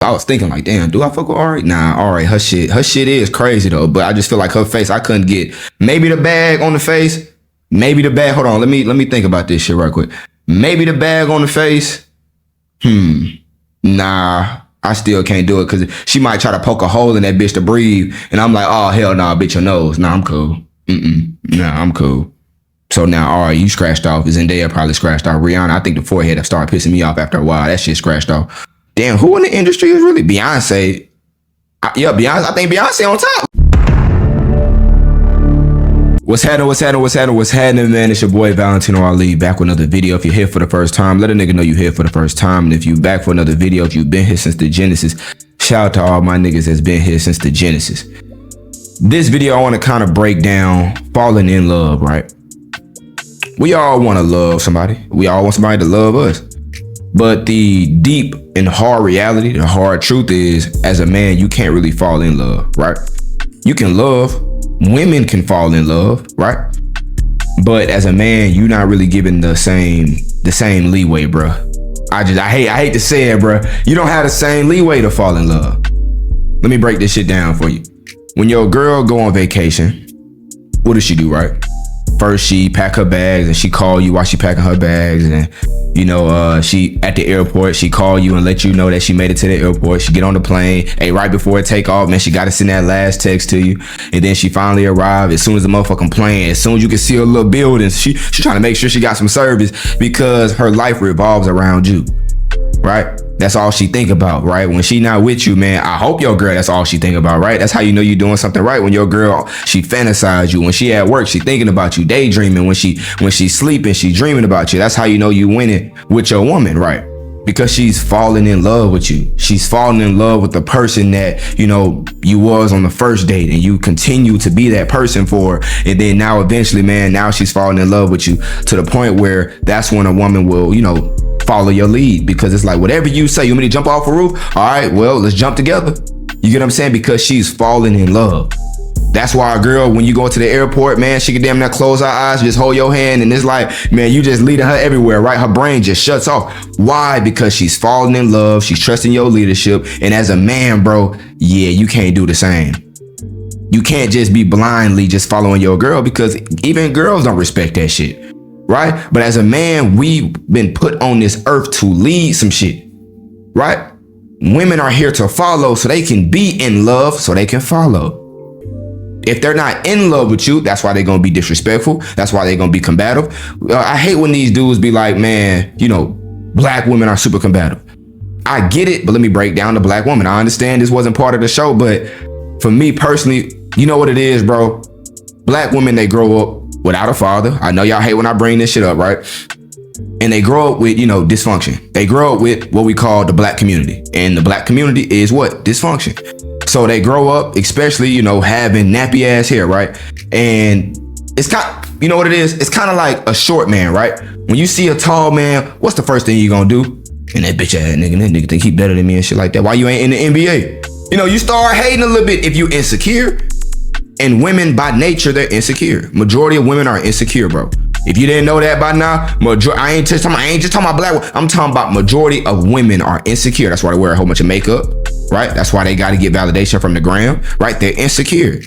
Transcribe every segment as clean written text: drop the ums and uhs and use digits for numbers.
I was thinking like, damn, do I fuck with Ari? Nah, Ari, her shit is crazy though. But I just feel like her face, I couldn't get maybe the bag on the face. Maybe the bag. Hold on, let me think about this shit right quick. Maybe the bag on the face. Nah, I still can't do it because she might try to poke a hole in that bitch to breathe. And I'm like, oh hell nah, bitch, your nose. Nah, I'm cool. Nah, I'm cool. So now, all right, you scratched off. Zendaya probably scratched off. Rihanna, I think the forehead have started pissing me off after a while. That shit scratched off. Damn, who in the industry is really Beyonce? Beyonce. I think Beyonce on top. What's happening, man? It's your boy Valentino Ali back with another video. If you're here for the first time, let a nigga know you here for the first time. And if you back for another video, if you've been here since the Genesis, shout out to all my niggas that's been here since the Genesis. This video, I want to kind of break down falling in love, right? We all want to love somebody. We all want somebody to love us. But the deep and hard reality, the hard truth is, as a man, you can't really fall in love, right? You can love. Women can fall in love, right? But as a man, you're not really given the same leeway, bro. I hate to say it, bro. You don't have the same leeway to fall in love. Let me break this shit down for you. When your girl go on vacation, what does she do, right? First, she pack her bags and she call you while she packing her bags. And, you know, she at the airport, she call you and let you know that she made it to the airport. She get on the plane. Hey, right before it take off, man, she got to send that last text to you. And then she finally arrived as soon as the motherfucking plane, as soon as you can see her little building, she trying to make sure she got some service because her life revolves around you, right? That's all she think about, right? When she not with you, man, I hope your girl, that's all she think about, right? That's how you know you doing something right. When your girl, she fantasize you. When she at work, she thinking about you, daydreaming. When she sleeping, she dreaming about you. That's how you know you winning with your woman, right? Because she's falling in love with you. She's falling in love with the person that, you know, you was on the first date and you continue to be that person for her. And then now eventually, man, now she's falling in love with you to the point where that's when a woman will, you know, follow your lead, because it's like, whatever you say, you want me to jump off a roof? All right, well, let's jump together. You get what I'm saying? Because she's falling in love. That's why a girl, when you go to the airport, man, she can damn near close her eyes, just hold your hand, and it's like, man, you just leading her everywhere, right? Her brain just shuts off. Why? Because she's falling in love. She's trusting your leadership. And as a man, bro, yeah, you can't do the same. You can't just be blindly just following your girl, because even girls don't respect that shit. Right? But as a man, we've been put on this earth to lead some shit, right? Women are here to follow so they can be in love, so they can follow. If they're not in love with you, that's why they're going to be disrespectful. That's why they're going to be combative. I hate when these dudes be like, man, you know, black women are super combative. I get it, but let me break down the black woman. I understand this wasn't part of the show, but for me personally, you know what it is, bro? Black women, they grow up without a father. I know y'all hate when I bring this shit up, right? And they grow up with, you know, dysfunction. They grow up with what we call the black community. And the black community is what? Dysfunction. So they grow up, especially, you know, having nappy ass hair, right? And it's you know what it is? It's kind of like a short man, right? When you see a tall man, what's the first thing you gonna do? And that bitch ass nigga think he better than me and shit like that. Why you ain't in the NBA? You know, you start hating a little bit if you insecure. And women by nature, they're insecure. Majority of women are insecure, bro. If you didn't know that by now, I ain't just talking about black women. I'm talking about majority of women are insecure. That's why they wear a whole bunch of makeup, right? That's why they got to get validation from the gram, right? They're insecure.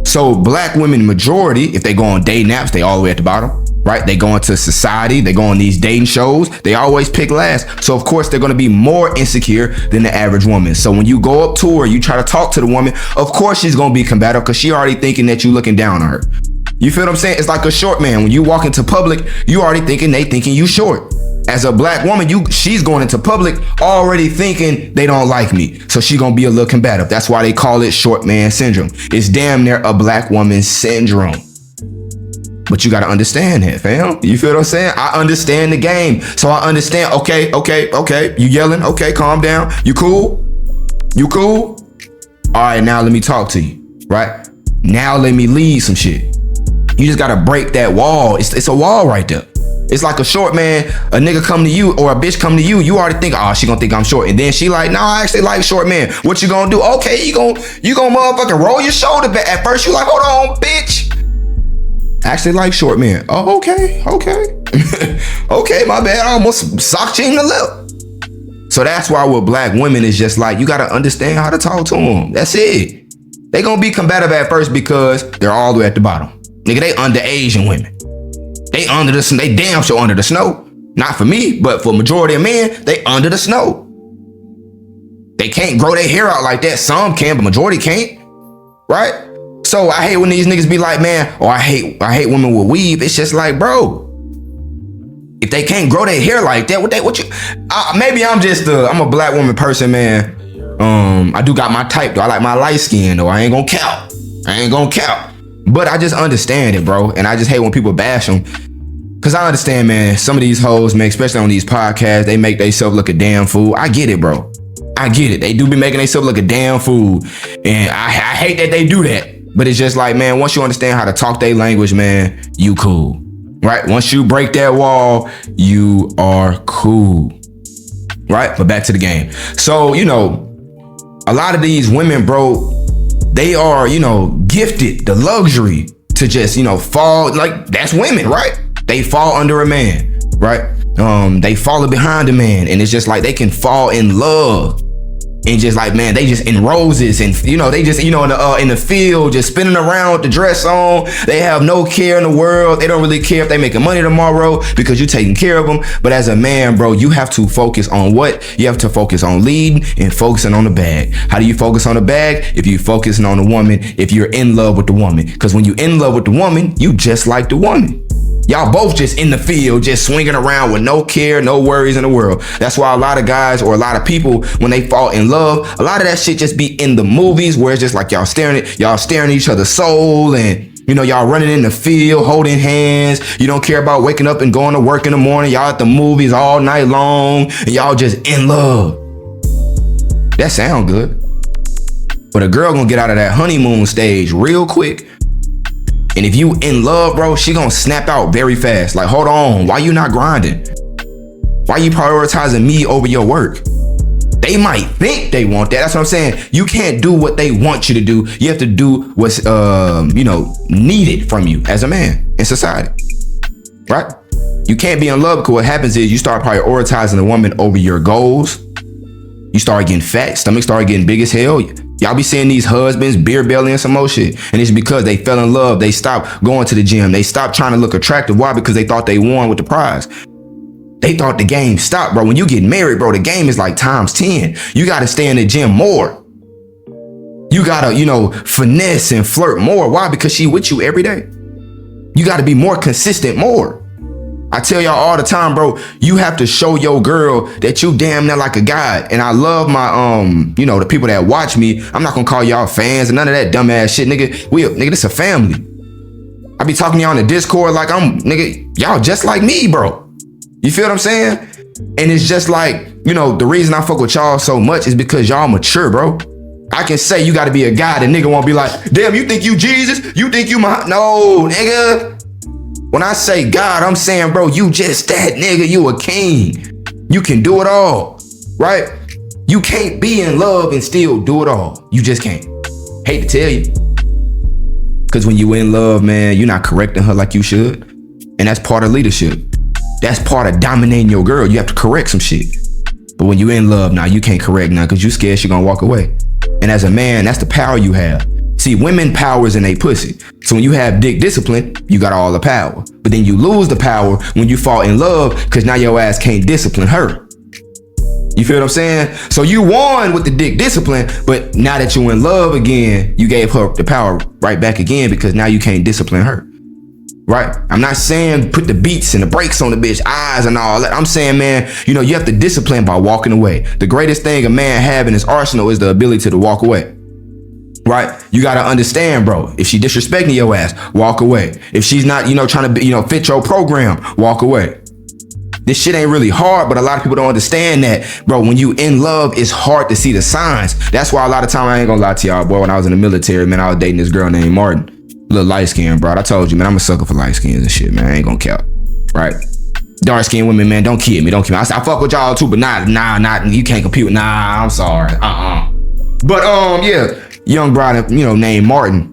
So black women, majority, if they go on dating apps, they all the way at the bottom, right? They go into society, they go on these dating shows, they always pick last. So of course they're gonna be more insecure than the average woman. So when you go up to her, you try to talk to the woman, of course she's gonna be combative because she already thinking that you looking down on her. You feel what I'm saying? It's like a short man. When you walk into public, you already thinking you short. As a black woman, she's going into public already thinking they don't like me. So she gonna be a little combative. That's why they call it short man syndrome. It's damn near a black woman syndrome. But you gotta understand that, fam. You feel what I'm saying? I understand the game. So I understand, okay. You yelling, okay, calm down. You cool? You cool? All right, now let me talk to you, right? Now let me lead some shit. You just gotta break that wall. It's a wall right there. It's like a short man, a nigga come to you or a bitch come to you, you already think, oh, she gonna think I'm short. And then she like, no, I actually like short men. What you gonna do? Okay, you gonna motherfucking roll your shoulder back. At first you like, hold on, bitch. Actually like short men. Oh, okay. Okay, my bad. I almost socked you in the lip. So that's why with black women, it's just like, you got to understand how to talk to them. That's it. They gonna be combative at first because they're all the way at the bottom. Nigga, they under Asian women. They damn sure under the snow. Not for me, but for majority of men, they under the snow. They can't grow their hair out like that. Some can, but majority can't. Right? So I hate when these niggas be like, man, I hate women with weave. It's just like, bro, if they can't grow their hair like that, maybe I'm a black woman person, man. I do got my type though. I like my light skin though. I ain't gonna count. But I just understand it, bro. And I just hate when people bash them. Cause I understand, man, some of these hoes, man, especially on these podcasts, they make themselves look a damn fool. I get it, bro. I get it. They do be making themselves look a damn fool. And I hate that they do that. But it's just like, man, once you understand how to talk their language, man, you cool. Right? Once you break that wall, you are cool. Right? But back to the game. So, a lot of these women, bro, they are, gifted the luxury to just, fall. Like, that's women, right? They fall under a man, right? They fall behind a man, and it's just like they can fall in love. And just like, man, they just in roses and, they just, in the field, just spinning around with the dress on. They have no care in the world. They don't really care if they making money tomorrow because you're taking care of them. But as a man, bro, you have to focus on what? You have to focus on leading and focusing on the bag. How do you focus on the bag? If you focusing on the woman, if you're in love with the woman. Because when you're in love with the woman, you just like the woman. Y'all both just in the field, just swinging around with no care, no worries in the world. That's why a lot of guys or a lot of people, when they fall in love, a lot of that shit just be in the movies where it's just like y'all staring at each other's soul, and y'all running in the field, holding hands. You don't care about waking up and going to work in the morning. Y'all at the movies all night long, and y'all just in love. That sound good. But a girl gonna get out of that honeymoon stage real quick. And if you in love, bro, she gonna snap out very fast. Like, hold on, why you not grinding? Why you prioritizing me over your work? They might think they want that. That's what I'm saying. You can't do what they want you to do. You have to do what's, needed from you as a man in society, right? You can't be in love because what happens is you start prioritizing the woman over your goals. You start getting fat, stomach start getting big as hell. Y'all be seeing these husbands, beer belly and some more shit. And it's because they fell in love. They stopped going to the gym. They stopped trying to look attractive. Why? Because they thought they won with the prize. They thought the game stopped, bro. When you get married, bro, the game is like times 10. You got to stay in the gym more. You got to, finesse and flirt more. Why? Because she with you every day. You got to be more consistent more. I tell y'all all the time, bro, you have to show your girl that you damn near like a god. And I love my, the people that watch me. I'm not gonna call y'all fans and none of that dumbass shit, nigga. Nigga, this a family. I be talking to y'all on the Discord like y'all just like me, bro. You feel what I'm saying? And it's just like, the reason I fuck with y'all so much is because y'all mature, bro. I can say you gotta be a god and nigga won't be like, damn, you think you Jesus? You think you no, nigga. When I say God, I'm saying, bro, you just that nigga, you a king. You can do it all, right? You can't be in love and still do it all. You just can't. Hate to tell you. Because when you in love, man, you're not correcting her like you should. And that's part of leadership. That's part of dominating your girl. You have to correct some shit. But when you in love now, you can't correct now because you scared she gonna walk away. And as a man, that's the power you have. See, women powers in a pussy. So when you have dick discipline, you got all the power. But then you lose the power when you fall in love because now your ass can't discipline her. You feel what I'm saying? So you won with the dick discipline, but now that you're in love again, you gave her the power right back again because now you can't discipline her. Right? I'm not saying put the beats and the brakes on the bitch, eyes and all that. I'm saying, man, you have to discipline by walking away. The greatest thing a man have in his arsenal is the ability to walk away. Right? You got to understand, bro. If she disrespecting your ass, walk away. If she's not, trying to, fit your program, walk away. This shit ain't really hard, but a lot of people don't understand that, bro. When you in love, it's hard to see the signs. That's why a lot of time, I ain't gonna lie to y'all, boy, when I was in the military, man, I was dating this girl named Martin. Little light skin, bro. I told you, man, I'm a sucker for light skins and shit, man. I ain't gonna count. Right? Dark skinned women, man, don't kid me. Don't kid me. I fuck with y'all too, but nah, you can't compete with, I'm sorry. But, yeah. Young bride, named Martin.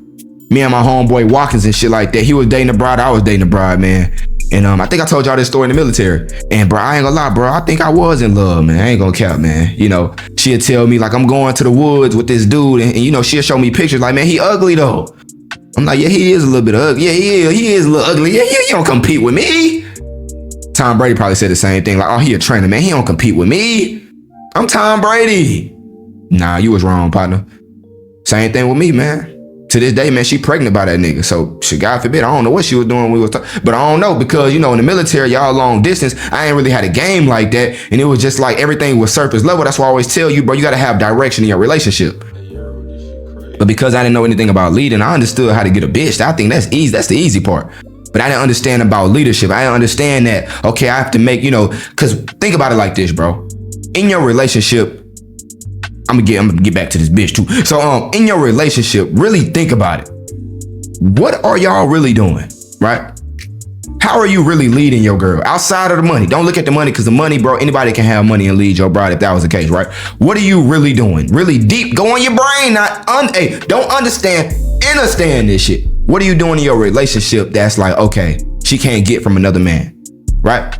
Me and my homeboy Watkins and shit like that. He was dating a bride. I was dating a bride, man. And I think I told y'all this story in the military. And bro, I ain't gonna lie, bro. I think I was in love, man. I ain't gonna cap, man. You know, she'll tell me like I'm going to the woods with this dude, and you know, she'll show me pictures like, man, he ugly though. I'm like, yeah, he is a little bit ugly. Yeah, he is a little ugly. Yeah, you don't compete with me. Tom Brady probably said the same thing. Like, oh, he a trainer, man. He don't compete with me. I'm Tom Brady. Nah, you was wrong, partner. Same thing with me, man. To this day, man, she pregnant by that nigga. So, shit, God forbid, I don't know what she was doing when we was talking. But I don't know, because, you know, in the military, y'all long distance, I ain't really had a game like that. And it was just like everything was surface level. That's why I always tell you, bro, you got to have direction in your relationship. But because I didn't know anything about leading, I understood how to get a bitch. I think that's easy. That's the easy part. But I didn't understand about leadership. I didn't understand that, okay, I have to make, you know, because think about it like this, bro. In your relationship, I'm gonna get back to this bitch too. So in your relationship, really think about it. What are y'all really doing, right? How are you really leading your girl outside of the money? Don't look at the money, because the money, bro, anybody can have money and lead your bride if that was the case, right? What are you really doing? Really deep, go in your brain, don't understand this shit. What are you doing in your relationship that's like, okay, she can't get from another man, right?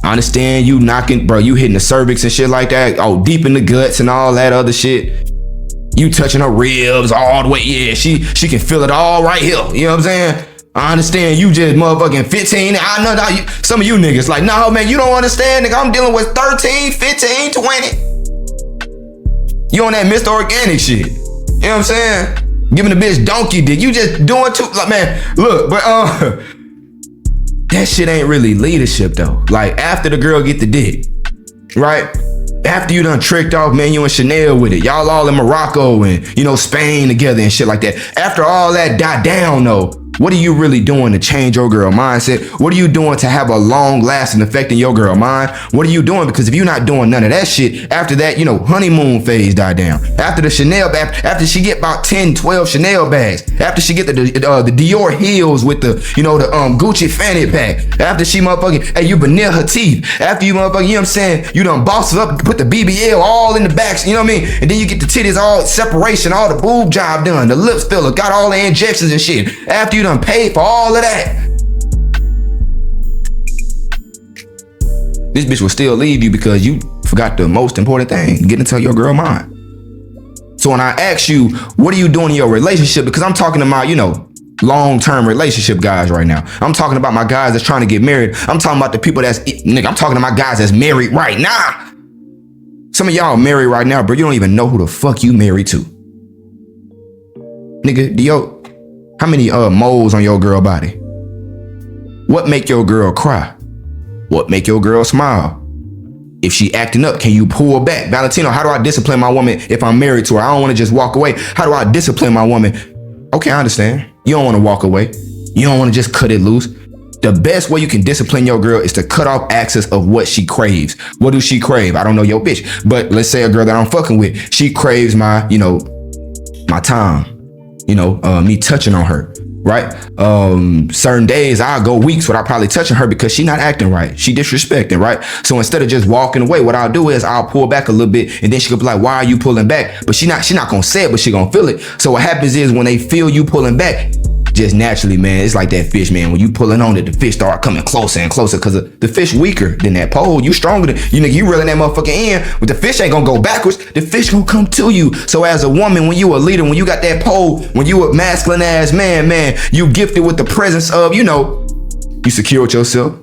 I understand you knocking, bro, you hitting the cervix and shit like that. Oh, deep in the guts and all that other shit. You touching her ribs all the way. Yeah, she can feel it all right here. You know what I'm saying? I understand you just motherfucking 15. I know some of you niggas like, no, man, you don't understand, nigga. I'm dealing with 13, 15, 20. You on that Mr. Organic shit. You know what I'm saying? Giving the bitch donkey dick. You just doing too, like, man, look, but that shit ain't really leadership though. Like, after the girl get the dick, right? After you done tricked off, man, you and Chanel with it. Y'all all in Morocco and, you know, Spain together and shit like that. After all that died down though, what are you really doing to change your girl mindset? What are you doing to have a long lasting effect in your girl mind? What are you doing? Because if you're not doing none of that shit, after that, you know, honeymoon phase die down. After the Chanel, after she get about 10, 12 Chanel bags, after she get the Dior heels with the, you know, the Gucci fanny pack, after she motherfucking, hey, you veneer her teeth, after you motherfucking, you know what I'm saying, you done boss it up, put the BBL all in the back, you know what I mean? And then you get the titties all separation, all the boob job done, the lips filler, got all the injections and shit. After you done paid for all of that, this bitch will still leave you because you forgot the most important thing, get into your girl mind. So when I ask you, what are you doing in your relationship? Because I'm talking to my, you know, long-term relationship guys right now. I'm talking about my guys that's trying to get married. I'm talking about the people that's, nigga, I'm talking to my guys that's married right now. Some of y'all married right now, bro. You don't even know who the fuck you married to. Nigga, how many moles on your girl body? What make your girl cry? What make your girl smile? If she acting up, can you pull back? Valentino, how do I discipline my woman if I'm married to her? I don't want to just walk away. How do I discipline my woman? Okay, I understand. You don't want to walk away. You don't want to just cut it loose. The best way you can discipline your girl is to cut off access of what she craves. What does she crave? I don't know your bitch, but let's say a girl that I'm fucking with, she craves my, you know, my time, you know, me touching on her, right? Certain days I'll go weeks without probably touching her because she not acting right. She disrespecting, right? So instead of just walking away, what I'll do is I'll pull back a little bit, and then she could be like, why are you pulling back? But she not gonna say it, but she gonna feel it. So what happens is when they feel you pulling back, just naturally, man, it's like that fish, man. When you pulling on it, the fish start coming closer and closer because the fish weaker than that pole. You stronger than, you know, you reeling that motherfucker in, but the fish ain't gonna go backwards. The fish gonna come to you. So as a woman, when you a leader, when you got that pole, when you a masculine ass man, you gifted with the presence of, you know, you secure with yourself.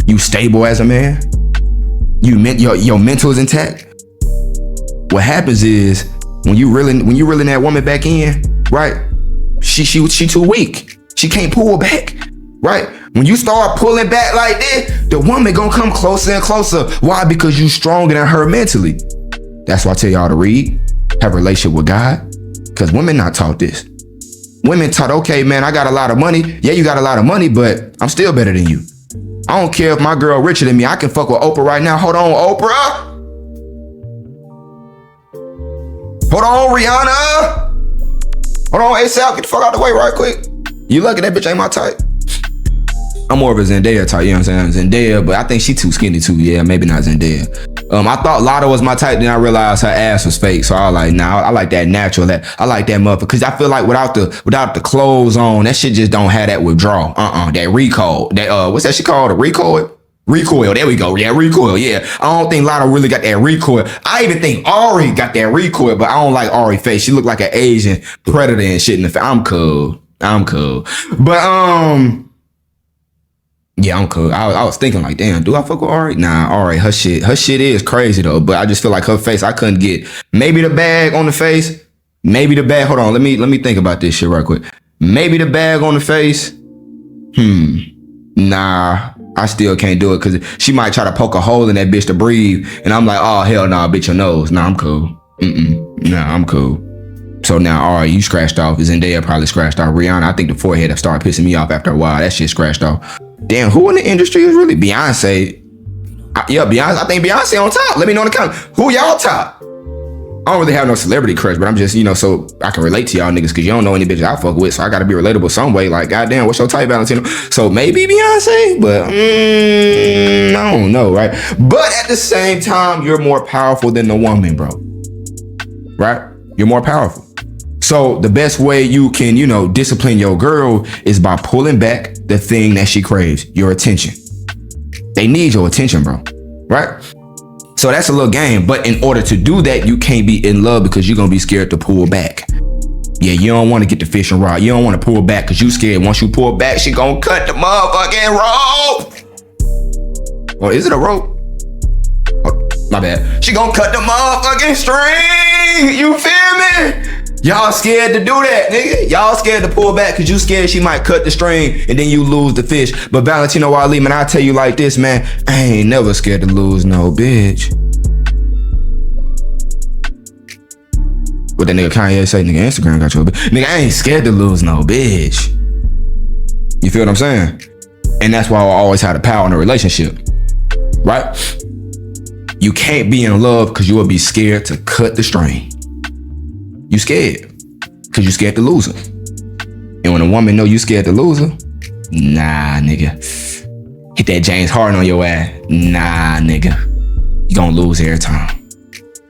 You stable as a man. Your mental is intact. What happens is when you reeling that woman back in, right? She too weak. She can't pull back, right? When you start pulling back like this, the woman gonna come closer and closer. Why? Because you stronger than her mentally. That's why I tell y'all to read, have a relationship with God, because women not taught this. Women taught, okay, man, I got a lot of money. Yeah, you got a lot of money, but I'm still better than you. I don't care if my girl richer than me. I can fuck with Oprah right now. Hold on, Oprah. Hold on, Rihanna. Hold on, ASAP, get the fuck out the way right quick. You lucky that bitch ain't my type. I'm more of a Zendaya type, you know what I'm saying? Zendaya, but I think she too skinny too. Yeah, maybe not Zendaya. I thought Lotto was my type, then I realized her ass was fake. So I was like, nah, I like that natural. I like that motherfucker. Cause I feel like without the clothes on, that shit just don't have that withdrawal. That recoil. That what's that shit called? A recoil? Recoil, there we go. Yeah, recoil. Yeah, I don't think Lotto really got that recoil. I even think Ari got that recoil, but I don't like Ari face. She look like an Asian predator and shit in the face. I'm cool. But yeah, I'm cool. I was thinking like, damn, do I fuck with Ari? Nah, Ari, her shit is crazy though. But I just feel like her face, I couldn't get. Maybe the bag on the face. Maybe the bag. Hold on, let me think about this shit right quick. Maybe the bag on the face. Nah. I still can't do it because she might try to poke a hole in that bitch to breathe. And I'm like, oh, hell nah, bitch, your nose. Nah, I'm cool. Nah, I'm cool. So now, all right, you scratched off. Zendaya probably scratched off. Rihanna, I think the forehead have started pissing me off after a while. That shit scratched off. Damn, who in the industry is really? Beyonce. Yeah, Beyonce. I think Beyonce on top. Let me know in the comments. Who y'all top? I don't really have no celebrity crush, but I'm just, so I can relate to y'all niggas because you don't know any bitches I fuck with, so I gotta be relatable some way. Like, goddamn, what's your type, Valentino? So maybe Beyonce, but I don't know, right? But at the same time, you're more powerful than the woman, bro. Right? You're more powerful. So the best way you can, discipline your girl is by pulling back the thing that she craves, your attention. They need your attention, bro. Right? So that's a little game, but in order to do that, you can't be in love because you're gonna be scared to pull back. Yeah, you don't want to get the fishing rod. You don't want to pull back because you scared. Once you pull back, she gonna cut the motherfucking rope. Or is it a rope? Oh, my bad. She gonna cut the motherfucking string. You feel me? Y'all scared to do that, nigga. Y'all scared to pull back because you scared she might cut the string and then you lose the fish. But Valentino Ali, man, I tell you like this, man. I ain't never scared to lose no bitch. What that nigga Kanye say? Nigga, Instagram got you a bitch. Nigga, I ain't scared to lose no bitch. You feel what I'm saying? And that's why I always had the power in a relationship. Right? You can't be in love because you will be scared to cut the string. You scared because you scared to lose her. And when a woman know you scared to lose her, nah, nigga. Hit that James Harden on your ass. Nah, nigga. You gonna lose every time.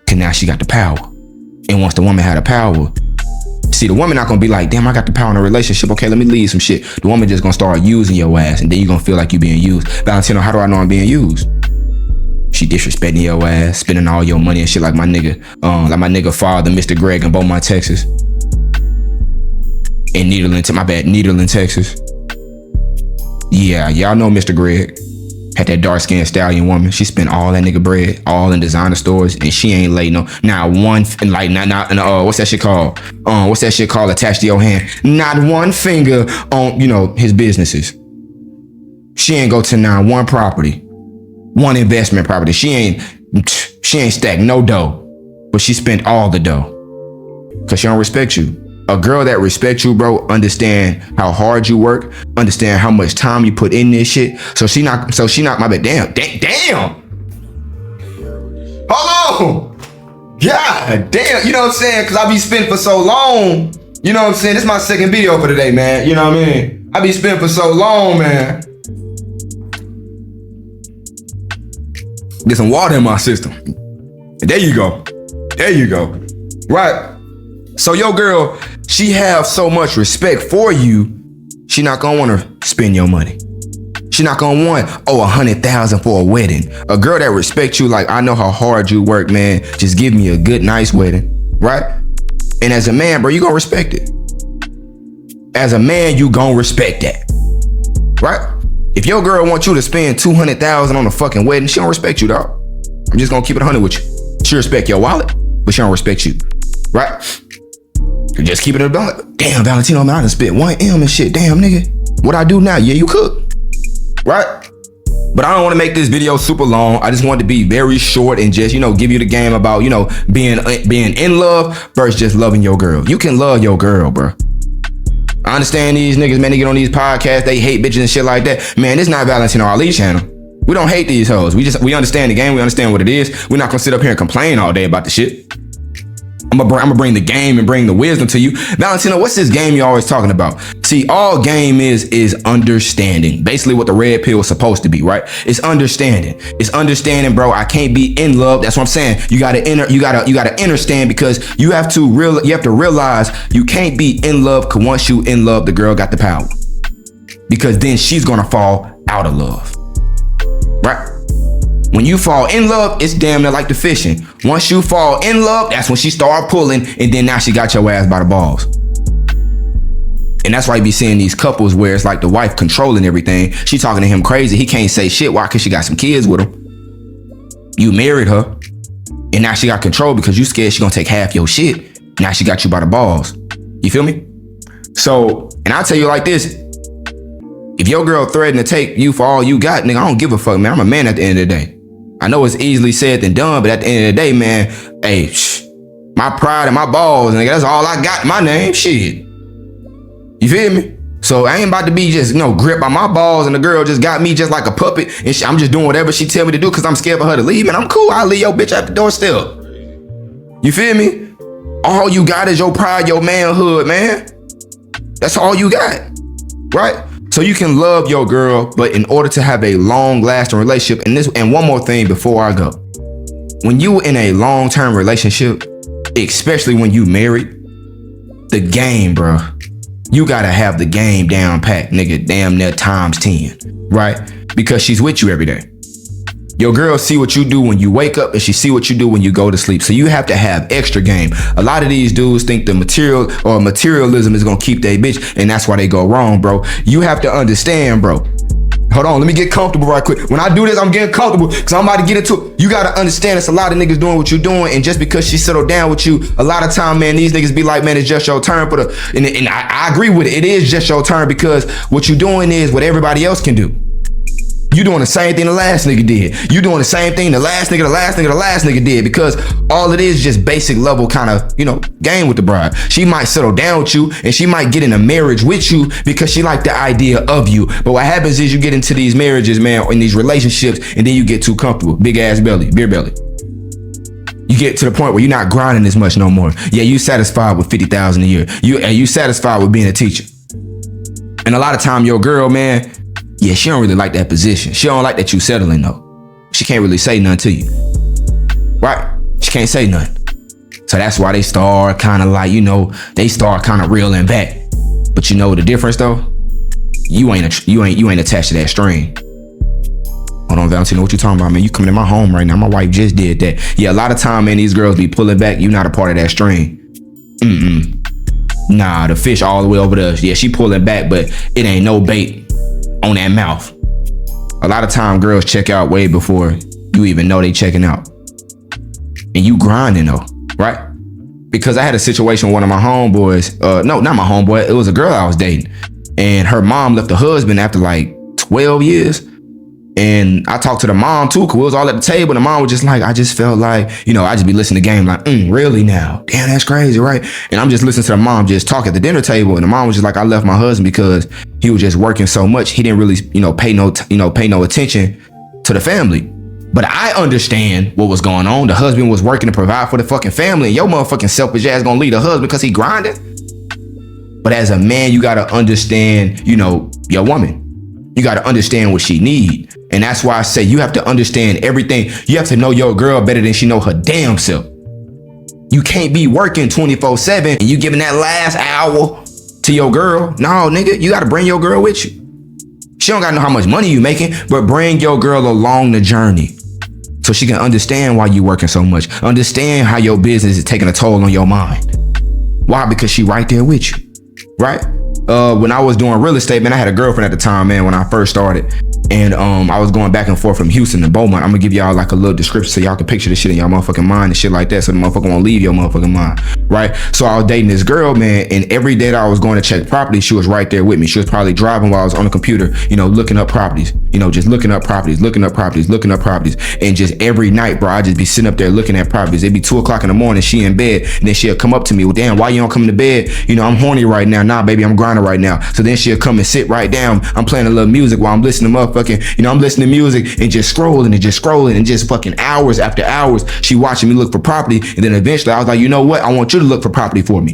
Cause now she got the power. And once the woman had the power, see, the woman not gonna be like, damn, I got the power in a relationship. Okay, let me leave some shit. The woman just gonna start using your ass, and then you gonna feel like you being used. Valentino, how do I know I'm being used? She disrespecting your ass, spending all your money and shit like my nigga father, Mr. Greg in Beaumont, Texas. In Nederland, Texas. Yeah, y'all know Mr. Greg. Had that dark-skinned stallion woman. She spent all that nigga bread, all in designer stores, and she ain't laid what's that shit called? What's that shit called attached to your hand? Not one finger on, his businesses. She ain't go to one property. One investment property. She ain't stacked no dough, but she spent all the dough because she don't respect you. A girl that respects you, bro, understand how hard you work, understand how much time you put in this shit. So she not my bad. Damn. Hold on. God damn. You know what I'm saying? Cause I be spent for so long. You know what I'm saying? This is my second video for today, man. You know what I mean? I be spent for so long, man. Get some water in my system. There you go. Right. So your girl, she have so much respect for you, she not gonna wanna spend your money. She not gonna want, $100,000 for a wedding. A girl that respects you like, I know how hard you work, man. Just give me a good, nice wedding. Right? And as a man, bro, you gonna respect it. As a man, you gonna respect that. Right? If your girl wants you to spend $200,000 on a fucking wedding, she don't respect you, dog. I'm just gonna keep it 100 with you. She respect your wallet, but she don't respect you, right? Just keep it a dollar. Damn, Valentino, man, I done spent 1M and shit. Damn, nigga, what I do now? Yeah, you cook, right? But I don't want to make this video super long. I just want to be very short and just, give you the game about, being in love versus just loving your girl. You can love your girl, bro. I understand these niggas, man, they get on these podcasts, they hate bitches and shit like that. Man, this not Valentino Ali channel. We don't hate these hoes. We understand the game, we understand what it is. We're not gonna sit up here and complain all day about the shit. I'm I'm gonna bring the game and bring the wisdom to you. Valentino, what's this game you're always talking about? See, all game is understanding. Basically what the red pill is supposed to be, right? It's understanding. It's understanding, bro. I can't be in love. That's what I'm saying. You gotta understand, because you have to realize you can't be in love, because once you in love, the girl got the power. Because then she's gonna fall out of love. Right? When you fall in love, it's damn near like the fishing. Once you fall in love, that's when she start pulling, and then now she got your ass by the balls. And that's why you be seeing these couples where it's like the wife controlling everything. She talking to him crazy. He can't say shit. Why? Because she got some kids with him. You married her, and now she got control because you scared she gonna take half your shit. Now she got you by the balls. You feel me? So, and I'll tell you like this. If your girl threatened to take you for all you got, nigga, I don't give a fuck, man. I'm a man at the end of the day. I know it's easily said than done, but at the end of the day, man, hey, my pride and my balls, nigga, that's all I got in my name, shit. You feel me? So I ain't about to be just, gripped by my balls, and the girl just got me just like a puppet, and I'm just doing whatever she tell me to do because I'm scared for her to leave, man. I'm cool. I'll leave your bitch at the door still. You feel me? All you got is your pride, your manhood, man. That's all you got, right? So you can love your girl, but in order to have a long-lasting relationship, and one more thing before I go. When you in a long-term relationship, especially when you married, the game, bro, you gotta have the game down pat, nigga, damn near times 10, right? Because she's with you every day. Your girl see what you do when you wake up, and she see what you do when you go to sleep. So you have to have extra game. A lot of these dudes think the materialism is gonna keep their bitch, and that's why they go wrong, bro. You have to understand, bro. Hold on, let me get comfortable right quick. When I do this, I'm getting comfortable because I'm about to get into it. You gotta understand, it's a lot of niggas doing what you're doing, and just because she settled down with you, a lot of time, man, these niggas be like, man, it's just your turn for the. And I agree with it. It is just your turn, because what you're doing is what everybody else can do. You doing the same thing the last nigga did. You doing the same thing the last nigga did, because all it is just basic level kind of, game with the bride. She might settle down with you, and she might get in a marriage with you because she like the idea of you. But what happens is you get into these marriages, man, or in these relationships, and then you get too comfortable. Big ass belly, beer belly. You get to the point where you're not grinding as much no more. Yeah, you satisfied with $50,000 a year. You satisfied with being a teacher. And a lot of time your girl, man, yeah, she don't really like that position. She don't like that you settling though. She can't really say nothing to you. Right? She can't say nothing. So that's why they start kind of like, they start kind of reeling back. But you know the difference though? You ain't attached to that string. Hold on, Valentino, what you talking about, man? You coming in my home right now. My wife just did that. Yeah, a lot of time, man, these girls be pulling back. You not a part of that string. Nah, the fish all the way over there. Yeah, she pulling back, but it ain't no bait on that mouth. A lot of time girls check out way before you even know they checking out. And you grinding though, right? Because I had a situation with one of my homeboys, no, not my homeboy, it was a girl I was dating. And her mom left the husband after like 12 years. And I talked to the mom too, cause we was all at the table, and the mom was just like, I just felt like, I just be listening to game like, really now? Damn, that's crazy, right? And I'm just listening to the mom just talk at the dinner table, and the mom was just like, I left my husband because he was just working so much, he didn't really, pay no attention to the family. But I understand what was going on. The husband was working to provide for the fucking family, and your motherfucking selfish ass gonna leave the husband because he grinding. But as a man, you gotta understand, your woman. You got to understand what she need. And that's why I say you have to understand everything. You have to know your girl better than she know her damn self. You can't be working 24/7 and you giving that last hour to your girl. No, nigga, you got to bring your girl with you. She don't got to know how much money you making, but bring your girl along the journey so she can understand why you working so much. Understand how your business is taking a toll on your mind. Why? Because she right there with you, right? When I was doing real estate, man, I had a girlfriend at the time, man, when I first started. And I was going back and forth from Houston to Beaumont. I'm gonna give y'all like a little description so y'all can picture this shit in y'all motherfucking mind and shit like that, so the motherfucker won't leave your motherfucking mind, right? So I was dating this girl, man, and every day that I was going to check property, she was right there with me. She was probably driving while I was on the computer, looking up properties, just looking up properties. And just every night, bro, I just be sitting up there looking at properties. It'd be 2:00 in the morning, she in bed, and then she'll come up to me, well, damn, why you don't come to bed? I'm horny right now. Nah, baby, I'm grinding grinding right now. So then she'll come and sit right down. I'm playing a little music while I'm listening to motherfucking, I'm listening to music and just scrolling and just fucking hours after hours. She watching me look for property. And then eventually I was like, you know what? I want you to look for property for me.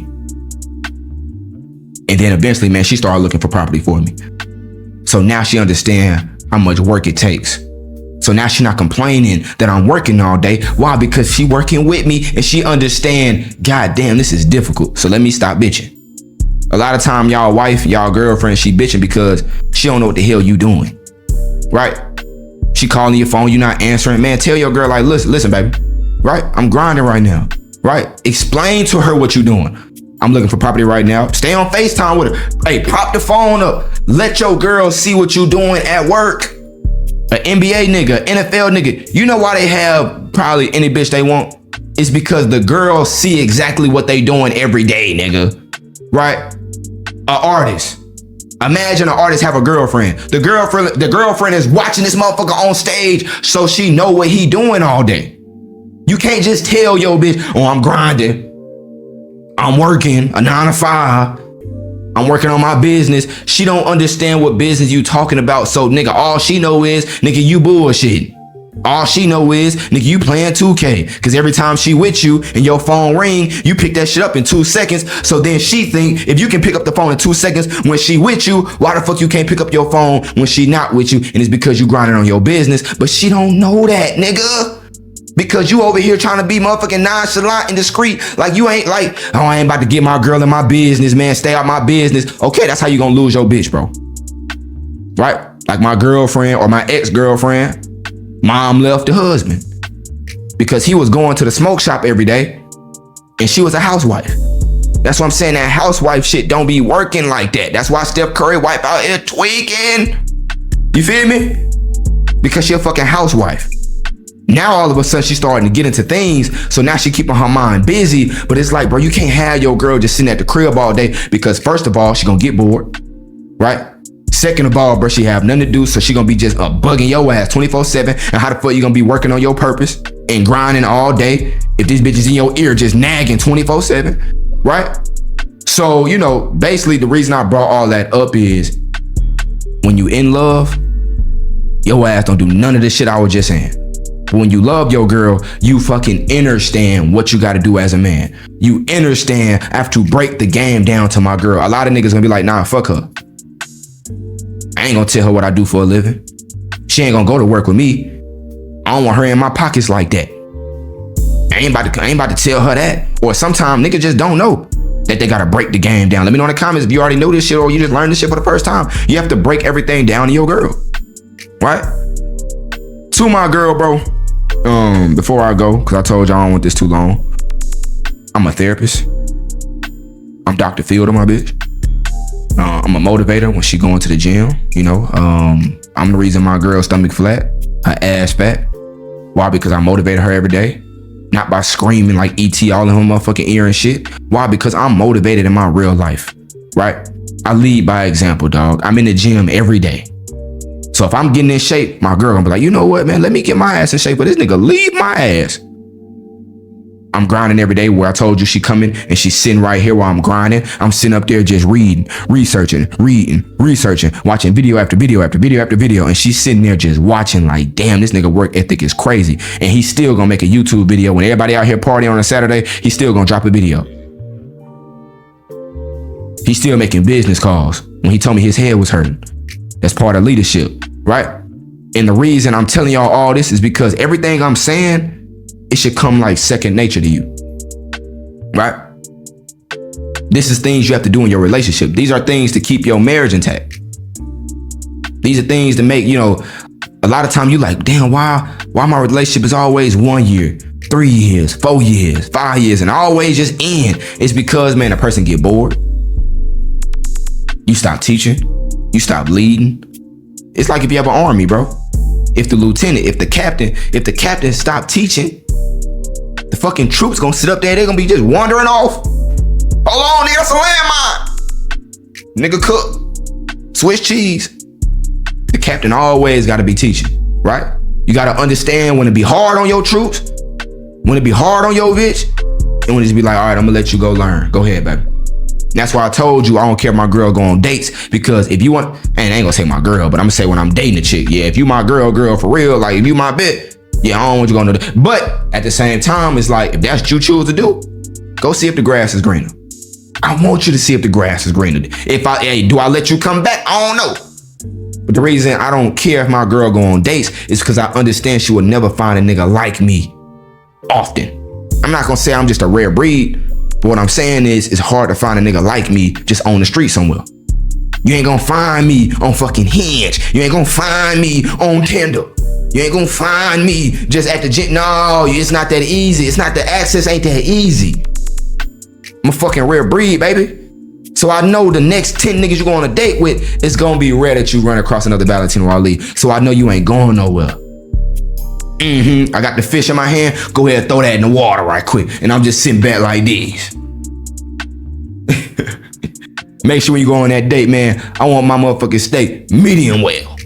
And then eventually, man, she started looking for property for me. So now she understands how much work it takes. So now she's not complaining that I'm working all day. Why? Because she working with me and she understand, God damn, this is difficult. So let me stop bitching. A lot of time, y'all wife, y'all girlfriend, she bitching because she don't know what the hell you doing, right? She calling your phone, you not answering. Man, tell your girl like, listen, baby, right? I'm grinding right now, right? Explain to her what you doing. I'm looking for property right now. Stay on FaceTime with her. Hey, prop the phone up. Let your girl see what you doing at work. An NBA nigga, NFL nigga. You know why they have probably any bitch they want? It's because the girls see exactly what they doing every day, nigga. Right? An artist. Imagine an artist have a girlfriend. The girlfriend is watching this motherfucker on stage so she know what he doing all day. You can't just tell your bitch, oh, I'm grinding. I'm working a 9 to 5. I'm working on my business. She don't understand what business you talking about. So nigga, all she know is, nigga, you bullshitting. All she know is, nigga, you playing 2K. Cause every time she with you and your phone ring, you pick that shit up in 2 seconds. So then she think if you can pick up the phone in 2 seconds when she with you, why the fuck you can't pick up your phone when she not with you? And it's because you grinding on your business. But she don't know that, nigga. Because you over here trying to be motherfucking nonchalant and discreet. Like you ain't like, oh, I ain't about to get my girl in my business, man. Stay out my business. Okay, that's how you gonna lose your bitch, bro. Right? Like my girlfriend or my ex-girlfriend, mom left the husband because he was going to the smoke shop every day and she was a housewife. That's what I'm saying. That housewife shit don't be working like that. That's why Steph Curry wipe out here tweaking. You feel me? Because she a fucking housewife. Now all of a sudden she's starting to get into things, so now she keeping her mind busy. But it's like, bro, you can't have your girl just sitting at the crib all day because first of all, she gonna get bored, right? Second of all, bro, she have nothing to do, so she gonna be just bugging your ass 24/7. And how the fuck you gonna be working on your purpose and grinding all day if this bitch is in your ear just nagging 24/7, right? So, basically the reason I brought all that up is when you in love, your ass don't do none of this shit I was just saying. But when you love your girl, you fucking understand what you gotta do as a man. You understand I have to break the game down to my girl. A lot of niggas gonna be like, nah, fuck her. I ain't gonna tell her what I do for a living. She ain't gonna go to work with me. I don't want her in my pockets like that. I ain't about to tell her that. Or sometimes niggas just don't know that they gotta break the game down. Let me know in the comments if you already know this shit or you just learned this shit for the first time. You have to break everything down to your girl, right? To my girl, bro, before I go, because I told you I don't want this too long, I'm a therapist. I'm Dr. Fielder, my bitch. I'm a motivator when she going to the gym, I'm the reason my girl's stomach flat, her ass fat. Why? Because I motivate her every day. Not by screaming like ET all in her motherfucking ear and shit. Why? Because I'm motivated in my real life, right? I lead by example, dog. I'm in the gym every day. So if I'm getting in shape, my girl gonna be like, you know what, man, let me get my ass in shape, but this nigga leave my ass. I'm grinding every day where I told you she coming and she's sitting right here while I'm grinding. I'm sitting up there just reading, researching, watching video after video after video after video. And she's sitting there just watching like, damn, this nigga work ethic is crazy. And he's still gonna make a YouTube video. When everybody out here partying on a Saturday, he's still gonna drop a video. He's still making business calls when he told me his head was hurting. That's part of leadership, right? And the reason I'm telling y'all all this is because everything I'm saying, it should come like second nature to you, right? This is things you have to do in your relationship. These are things to keep your marriage intact. These are things to make, a lot of time you like, damn, why my relationship is always 1 year, 3 years, 4 years, 5 years, and always just end. It's because, man, a person get bored. You stop teaching. You stop leading. It's like if you have an army, bro. If the captain stop teaching, the fucking troops gonna sit up there, they're gonna be just wandering off. Hold on, nigga, that's a landmine. Nigga, cook. Swiss cheese. The captain always gotta be teaching, right? You gotta understand when to be hard on your troops, when to be hard on your bitch, and when to just be like, all right, I'm gonna let you go learn. Go ahead, baby. That's why I told you I don't care if my girl go on dates, because if you want, and I ain't gonna say my girl, but I'm gonna say when I'm dating a chick, yeah, if you my girl for real, like if you my bitch, yeah, I don't want you going to do. But at the same time, it's like, if that's what you choose to do, go see if the grass is greener. I want you to see if the grass is greener. Do I let you come back? I don't know. But the reason I don't care if my girl go on dates is because I understand she will never find a nigga like me often. I'm not gonna say I'm just a rare breed, but what I'm saying is it's hard to find a nigga like me just on the street somewhere. You ain't gonna find me on fucking Hinge. You ain't gonna find me on Tinder. You ain't gonna find me just at the gym. No, it's not that easy. It's not, the access ain't that easy. I'm a fucking rare breed, baby. So I know the next 10 niggas you go on a date with, it's gonna be rare that you run across another Valentino Ali. So I know you ain't going nowhere. I got the fish in my hand. Go ahead and throw that in the water right quick. And I'm just sitting back like this. Make sure when you go on that date, man, I want my motherfucking steak medium well.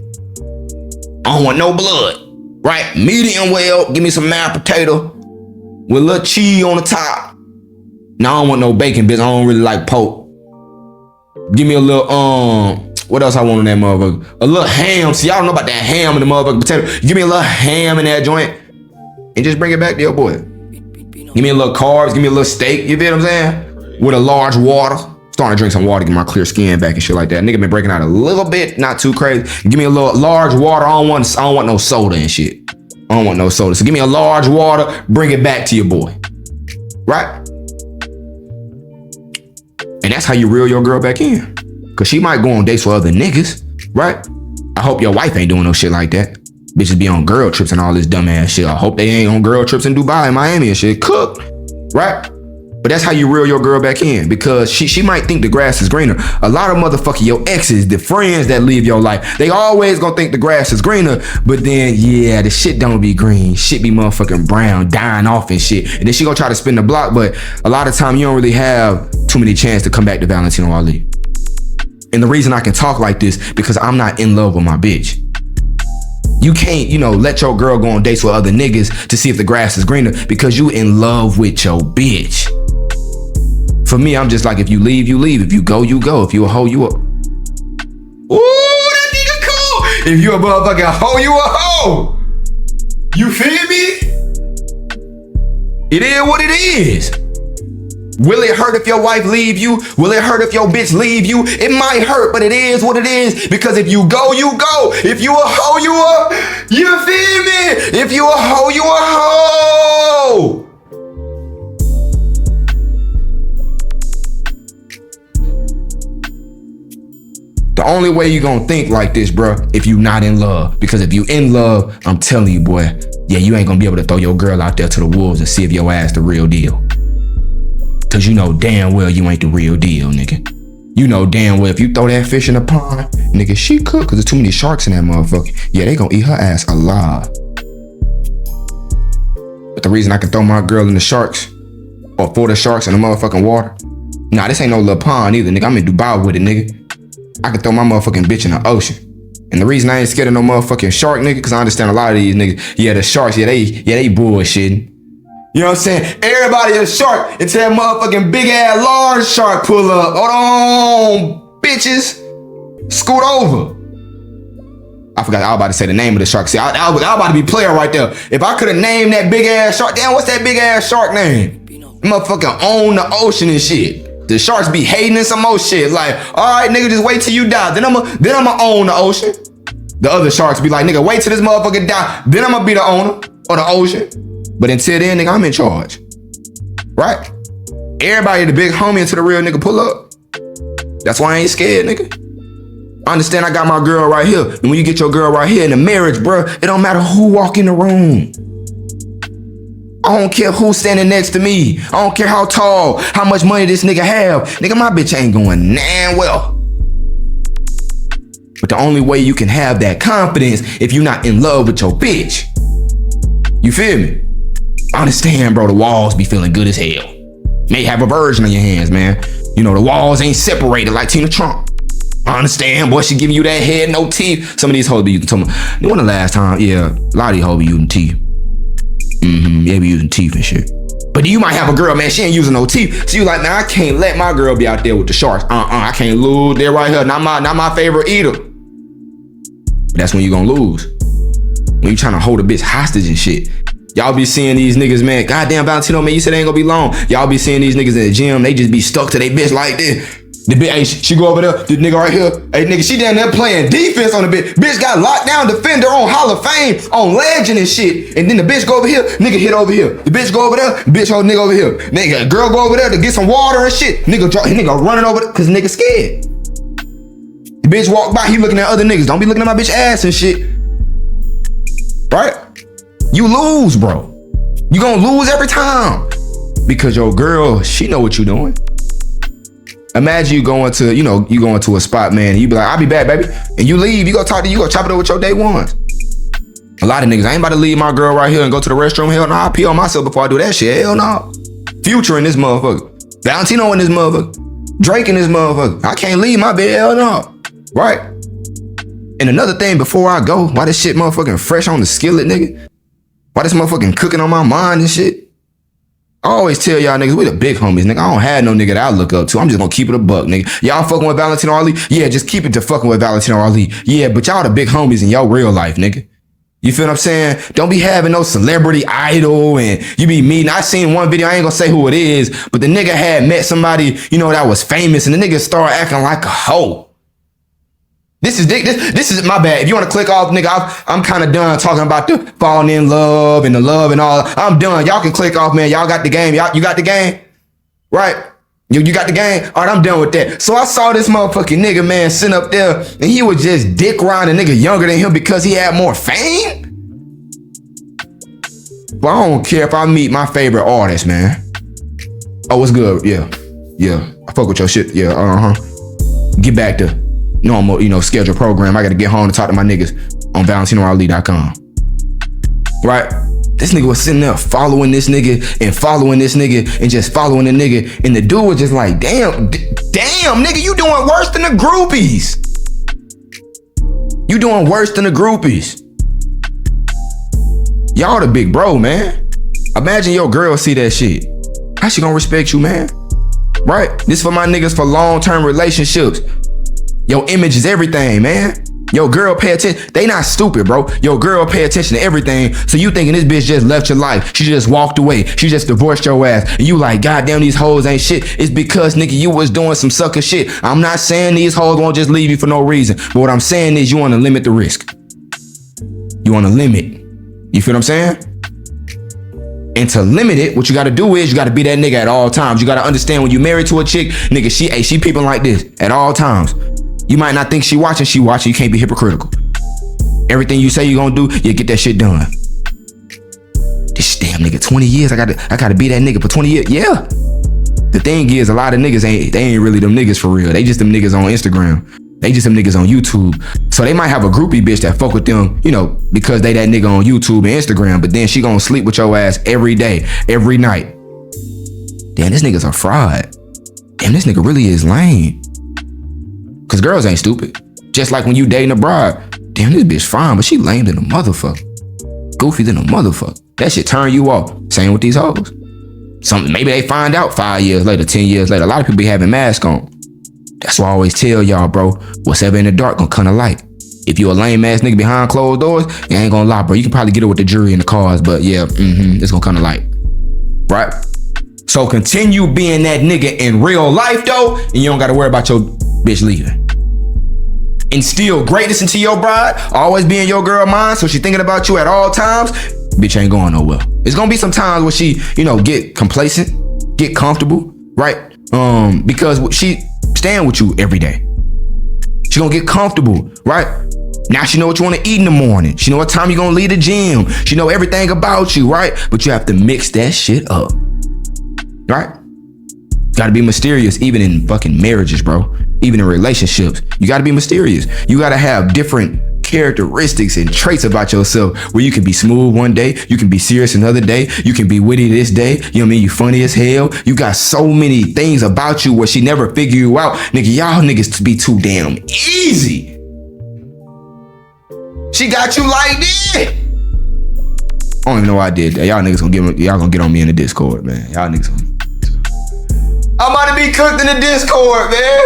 I don't want no blood, right? Medium well. Give me some mashed potato with a little cheese on the top. No, I don't want no bacon, bitch. I don't really like pork. Give me a little, what else I want on that motherfucker? A little ham. See, I don't know about that ham and the motherfucking potato. Give me a little ham in that joint and just bring it back to your boy. Give me a little carbs. Give me a little steak. You feel what I'm saying? With a large water. Starting to drink some water to get my clear skin back and shit like that. Nigga been breaking out a little bit, not too crazy. Give me a little large water. I don't want no soda and shit. I don't want no soda. So give me a large water. Bring it back to your boy. Right? And that's how you reel your girl back in. Cause she might go on dates with other niggas, right? I hope your wife ain't doing no shit like that. Bitches be on girl trips and all this dumb ass shit. I hope they ain't on girl trips in Dubai and Miami and shit. Cooked, right? But that's how you reel your girl back in, because she might think the grass is greener. A lot of motherfucking your exes, the friends that leave your life, they always gonna think the grass is greener, but then, yeah, the shit don't be green. Shit be motherfucking brown, dying off and shit. And then she gonna try to spin the block, but a lot of time you don't really have too many chances to come back to Valentino Ali. And the reason I can talk like this, because I'm not in love with my bitch. You can't, let your girl go on dates with other niggas to see if the grass is greener because you in love with your bitch. For me, I'm just like, if you leave, you leave. If you go, you go. If you a hoe, you a... Ooh, that nigga cool. If you a motherfucking hoe, you a hoe. You feel me? It is what it is. Will it hurt if your wife leave you? Will it hurt if your bitch leave you? It might hurt, but it is what it is. Because if you go, you go. If you a hoe, you a... You feel me? If you a hoe, you a hoe. The only way you gonna think like this, bro, if you not in love. Because if you in love, I'm telling you, boy, yeah, you ain't gonna be able to throw your girl out there to the wolves and see if your ass the real deal. Cause you know damn well you ain't the real deal, nigga. You know damn well if you throw that fish in the pond, nigga, she cook, cause there's too many sharks in that motherfucker. Yeah, they gonna eat her ass alive. But the reason I can throw my girl in the sharks, or for the sharks in the motherfucking water, nah, this ain't no little pond either, nigga. I'm in Dubai with it, nigga. I can throw my motherfucking bitch in the ocean. And the reason I ain't scared of no motherfucking shark, nigga, because I understand a lot of these niggas, yeah, the sharks, yeah, they bullshitting. You know what I'm saying? Everybody is a shark until that motherfucking big ass large shark pull up. Hold on, bitches. Scoot over. I forgot, I was about to say the name of the shark. See, I was about to be player right there. If I could have named that big ass shark, damn, what's that big ass shark name? Motherfucking own the ocean and shit. The sharks be hating in some more shit. Like, all right, nigga, just wait till you die. Then I'ma own the ocean. The other sharks be like, nigga, wait till this motherfucker die. Then I'ma be the owner of the ocean. But until then, nigga, I'm in charge. Right? Everybody, the big homie until the real nigga pull up. That's why I ain't scared, nigga. I understand I got my girl right here. And when you get your girl right here in the marriage, bro, it don't matter who walk in the room. I don't care who's standing next to me. I don't care how tall, how much money this nigga have. Nigga, my bitch ain't going nah well. But the only way you can have that confidence if you're not in love with your bitch. You feel me? I understand, bro, the walls be feeling good as hell. May have a virgin on your hands, man. You know, the walls ain't separated like Tina Trump. I understand, boy, she giving you that head, no teeth. Some of these hoes be using, when the last time, yeah, a lot of these hoes be using teeth. Yeah, be using teeth and shit. But you might have a girl, man, she ain't using no teeth. So you like, man, I can't let my girl be out there with the sharks. I can't lose. They're right here. Not my favorite either. But that's when you gonna lose. When you trying to hold a bitch hostage and shit. Y'all be seeing these niggas, man. Goddamn, Valentino, man, you said they ain't gonna be long. Y'all be seeing these niggas in the gym. They just be stuck to their bitch like this. The bitch, hey, she go over there. The nigga right here. Hey, nigga, she down there playing defense on the bitch. Bitch got locked down defender on Hall of Fame, on Legend and shit. And then the bitch go over here. Nigga hit over here. The bitch go over there. The bitch hold nigga over here. Nigga, girl go over there to get some water and shit. Nigga running over there because nigga scared. The bitch walk by, he looking at other niggas. Don't be looking at my bitch ass and shit. Right? You lose, bro. You gonna lose every time. Because your girl, she know what you doing. Imagine you going to, you going to a spot, man, and you be like, I'll be back, baby. And you leave, you go chop it up with your day ones. A lot of niggas, I ain't about to leave my girl right here and go to the restroom. Hell no, I'll pee on myself before I do that shit. Hell no. Future in this motherfucker. Valentino in this motherfucker. Drake in this motherfucker. I can't leave my bed, hell no. Right? And another thing before I go, why this shit motherfucking fresh on the skillet, nigga? Why this motherfucking cooking on my mind and shit? I always tell y'all niggas, we the big homies, nigga. I don't have no nigga that I look up to. I'm just gonna keep it a buck, nigga. Y'all fucking with Valentino Ali? Yeah, just keep it to fucking with Valentino Ali. Yeah, but y'all the big homies in your real life, nigga. You feel what I'm saying? Don't be having no celebrity idol and you be meeting. I seen one video, I ain't gonna say who it is, but the nigga had met somebody, that was famous and the nigga started acting like a hoe. This is my bad. If you want to click off, nigga, I'm kind of done talking about the falling in love and the love and all. I'm done. Y'all can click off, man. Y'all got the game. You got the game? Right? You got the game? All right, I'm done with that. So I saw this motherfucking nigga, man, sitting up there and he was just dick riding a nigga younger than him because he had more fame? But I don't care if I meet my favorite artist, man. Oh, what's good? Yeah. I fuck with your shit. Yeah, Get back to normal, schedule program. I gotta get home to talk to my niggas on ValentinoAli.com. Right? This nigga was sitting there following this nigga and following this nigga and just following the nigga. And the dude was just like, damn, nigga, you doing worse than the groupies. You doing worse than the groupies. Y'all the big bro, man. Imagine your girl see that shit. How she gonna respect you, man? Right? This for my niggas for long-term relationships. Your image is everything, man. Your girl pay attention. They not stupid, bro. Your girl pay attention to everything. So you thinking this bitch just left your life. She just walked away. She just divorced your ass. And you like, goddamn, these hoes ain't shit. It's because, nigga, you was doing some sucker shit. I'm not saying these hoes won't just leave you for no reason. But what I'm saying is you want to limit the risk. You want to limit. You feel what I'm saying? And to limit it, what you got to do is you got to be that nigga at all times. You got to understand when you married to a chick, nigga, she peeping like this at all times. You might not think she watching. You can't be hypocritical. Everything you say you gonna do, you get that shit done. This damn nigga, 20 years, I gotta be that nigga for 20 years. Yeah. The thing is, a lot of niggas ain't really them niggas for real. They just them niggas on Instagram. They just them niggas on YouTube. So they might have a groupie bitch that fuck with them, because they that nigga on YouTube and Instagram, but then she gonna sleep with your ass every day, every night. Damn, this nigga's a fraud. Damn, this nigga really is lame. Cause girls ain't stupid. Just like when you dating a bride. Damn, this bitch fine, but she lame than a motherfucker. Goofy than a motherfucker. That shit turn you off. Same with these hoes. Maybe they find out 5 years later, 10 years later. A lot of people be having masks on. That's why I always tell y'all, bro, whatever in the dark gonna come to light. If you a lame ass nigga behind closed doors, you ain't gonna lie, bro. You can probably get it with the jury and the cars, but yeah, it's gonna come to light. Right? So continue being that nigga in real life though, and you don't gotta worry about your bitch leaving. Instill greatness into your bride. Always be in your girl mind, so she thinking about you at all times. Bitch ain't going nowhere. It's gonna be some times where she, get complacent, get comfortable, right? Because she stand with you every day. She gonna get comfortable, right? Now she know what you want to eat in the morning. She know what time you gonna leave the gym. She know everything about you, right? But you have to mix that shit up, right? Gotta be mysterious, even in fucking marriages, bro. Even in relationships, you gotta be mysterious. You gotta have different characteristics and traits about yourself where you can be smooth one day, you can be serious another day, you can be witty this day, you know what I mean? You funny as hell. You got so many things about you where she never figure you out. Nigga, y'all niggas be too damn easy. She got you like this. I don't even know why I did that. Y'all niggas gonna get on me in the Discord, man. Y'all niggas I'm about to be cooked in the Discord, man.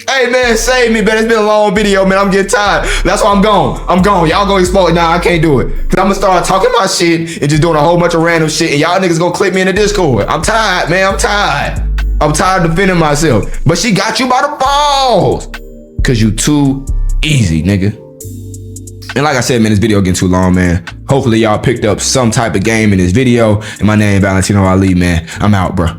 Hey, man, save me, man. It's been a long video, man. I'm getting tired. That's why I'm gone. Y'all gonna expose it. Nah, I can't do it. Cause I'm gonna start talking my shit and just doing a whole bunch of random shit. And y'all niggas gonna click me in the Discord. I'm tired, man. I'm tired of defending myself. But she got you by the balls. Cause you too easy, nigga. And like I said, man, this video getting too long, man. Hopefully y'all picked up some type of game in this video. And my name, Valentino Ali, man. I'm out, bro.